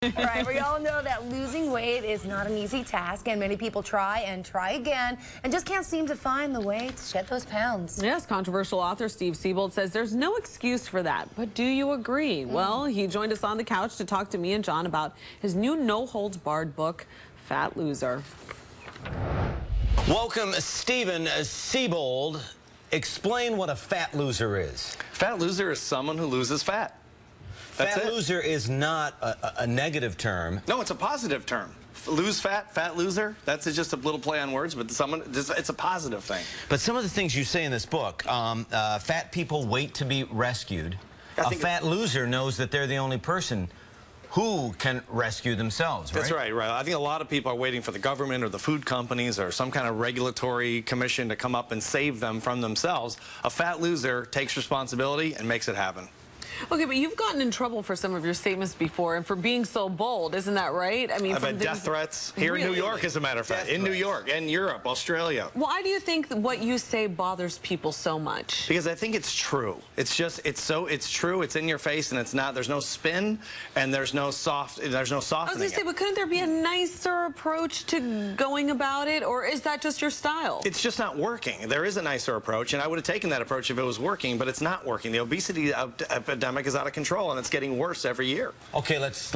Right, we all know that losing weight is not an easy task, and many people try and try again and just can't seem to find the way to shed those pounds. Yes, controversial author Steve Siebold says there's no excuse for that. But do you agree? Well, he joined us on the couch to talk to me and John about his new no-holds-barred book, Fat Loser. Welcome, Steven Siebold. Explain what a fat loser is. Fat loser is someone who loses fat. That's Fat loser is not a negative term. No, it's a positive term. Lose fat, fat loser, that's just a little play on words, but it's a positive thing. But some of the things you say in this book, fat people wait to be rescued. A fat loser knows that they're the only person who can rescue themselves, right? That's right. I think a lot of people are waiting for the government or the food companies or some kind of regulatory commission to come up and save them from themselves. A fat loser takes responsibility and makes it happen. Okay, but you've gotten in trouble for some of your statements before and for being so bold, isn't that right? I mean, I've had death threats here in New York, as a matter of fact, in New York and Europe, Australia. Why do you think that what you say bothers people so much? Because I think it's true. It's true. It's in your face, and it's not. There's no spin, and there's no softening. I was going to say, but couldn't there be a nicer approach to going about it, or is that just your style? It's just not working. There is a nicer approach, and I would have taken that approach if it was working, but it's not working. The obesity epidemic is out of control, and it's getting worse every year. Okay, let's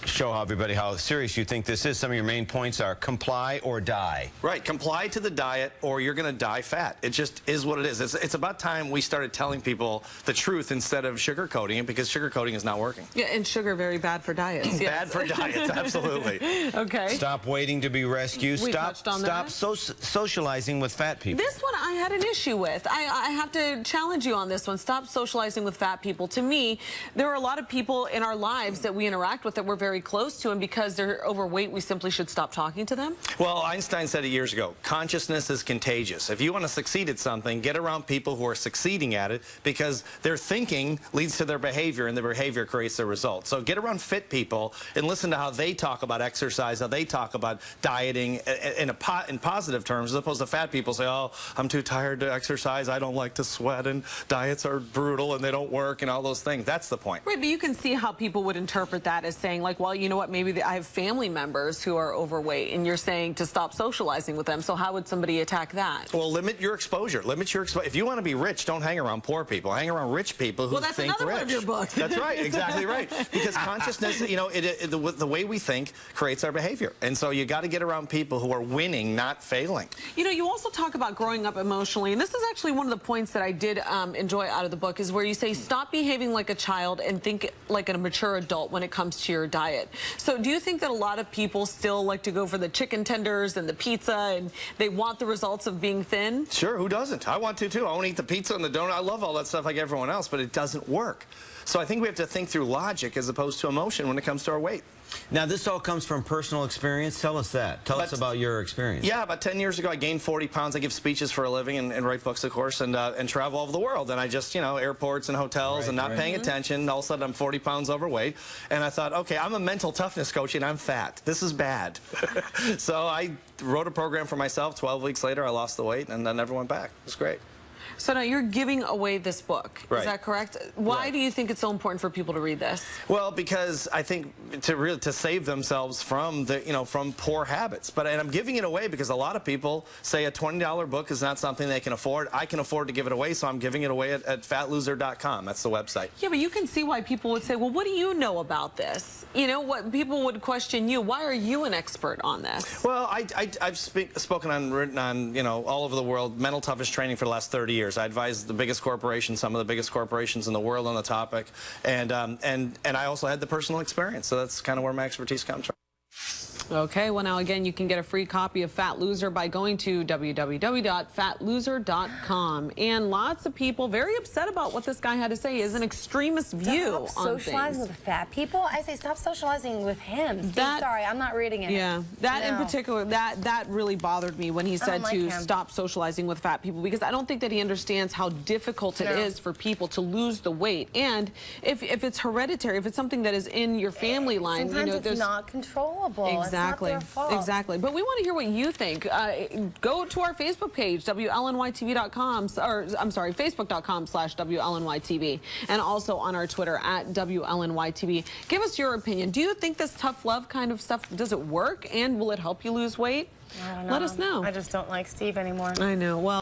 show everybody how serious you think this is. Some of your main points are comply or die. Right, comply to the diet, or you're going to die fat. It just is what it is. It's about time we started telling people the truth instead of sugarcoating it, because sugarcoating is not working. Yeah, and sugar very bad for diets. Yes. Bad for diets, absolutely. Okay. Stop waiting to be rescued. Stop socializing with fat people. This one I had an issue with. I have to challenge you on this one. Stop socializing with fat people. To me, there are a lot of people in our lives that we interact with that we're very close to, and because they're overweight, we simply should stop talking to them. Well, Einstein said it years ago, consciousness is contagious. If you want to succeed at something, get around people who are succeeding at it, because their thinking leads to their behavior, and their behavior creates their results. So get around fit people and listen to how they talk about exercise, how they talk about dieting in positive terms, as opposed to fat people say, oh, I'm too tired to exercise, I don't like to sweat, and diets are brutal and they don't work, and all those things. That's the point. Right, but you can see how people would interpret that as saying, like, well, you know what, maybe I have family members who are overweight, and you're saying to stop socializing with them. So how would somebody attack that? Well, limit your exposure. Limit your exposure. If you want to be rich, don't hang around poor people. Hang around rich people who think rich. Well, that's another one of your books. That's right, exactly right. Because consciousness, you know, the way we think creates our behavior. And so you got to get around people who are winning, not failing. You know, you also talk about growing up emotionally, and this is actually one of the points that I did enjoy out of the book, is where you say stop behaving like a child and think like a mature adult when it comes to your diet. So do you think that a lot of people still like to go for the chicken tenders and the pizza, and they want the results of being thin? Sure, who doesn't? I want to too. I want to eat the pizza and the donut. I love all that stuff like everyone else, but it doesn't work. So I think we have to think through logic as opposed to emotion when it comes to our weight. Now, this all comes from personal experience. Tell us that. Tell us about your experience. Yeah, about 10 years ago, I gained 40 pounds. I give speeches for a living and write books, of course, and travel all over the world. And I just, you know, airports and hotels and not paying attention. All of a sudden, I'm 40 pounds overweight. And I thought, okay, I'm a mental toughness coach, and I'm fat. This is bad. So I wrote a program for myself. 12 weeks later, I lost the weight, and I never went back. It was great. So now you're giving away this book. Right. Is that correct? Why do you think it's so important for people to read this? Well, because I think to save themselves from from poor habits. And I'm giving it away because a lot of people say a $20 book is not something they can afford. I can afford to give it away, so I'm giving it away at fatloser.com. That's the website. Yeah, but you can see why people would say, well, what do you know about this? You know, what people would question you. Why are you an expert on this? Well, I've spoken on, written on, all over the world, mental toughness training for the last 30 years. I advised the biggest corporations, some of the biggest corporations in the world on the topic, and I also had the personal experience, so that's kind of where my expertise comes from. Okay, well now again, you can get a free copy of Fat Loser by going to www.fatloser.com. And lots of people very upset about what this guy had to say. Is an extremist view on socializing with fat people. I say stop socializing with him. Steve, sorry, I'm not reading it. Yeah, that in particular, that really bothered me when he said to stop socializing with fat people, because I don't think that he understands how difficult it is for people to lose the weight. And if it's hereditary, if it's something that is in your family line, sometimes it's not controllable. Exactly. Exactly. It's not their fault. Exactly. But we want to hear what you think. Go to our Facebook page, WLNYTV.com, or I'm sorry, Facebook.com/WLNYTV, and also on our Twitter @WLNYTV. Give us your opinion. Do you think this tough love kind of stuff, does it work, and will it help you lose weight? I don't know. Let us know. I just don't like Steve anymore. I know. Well.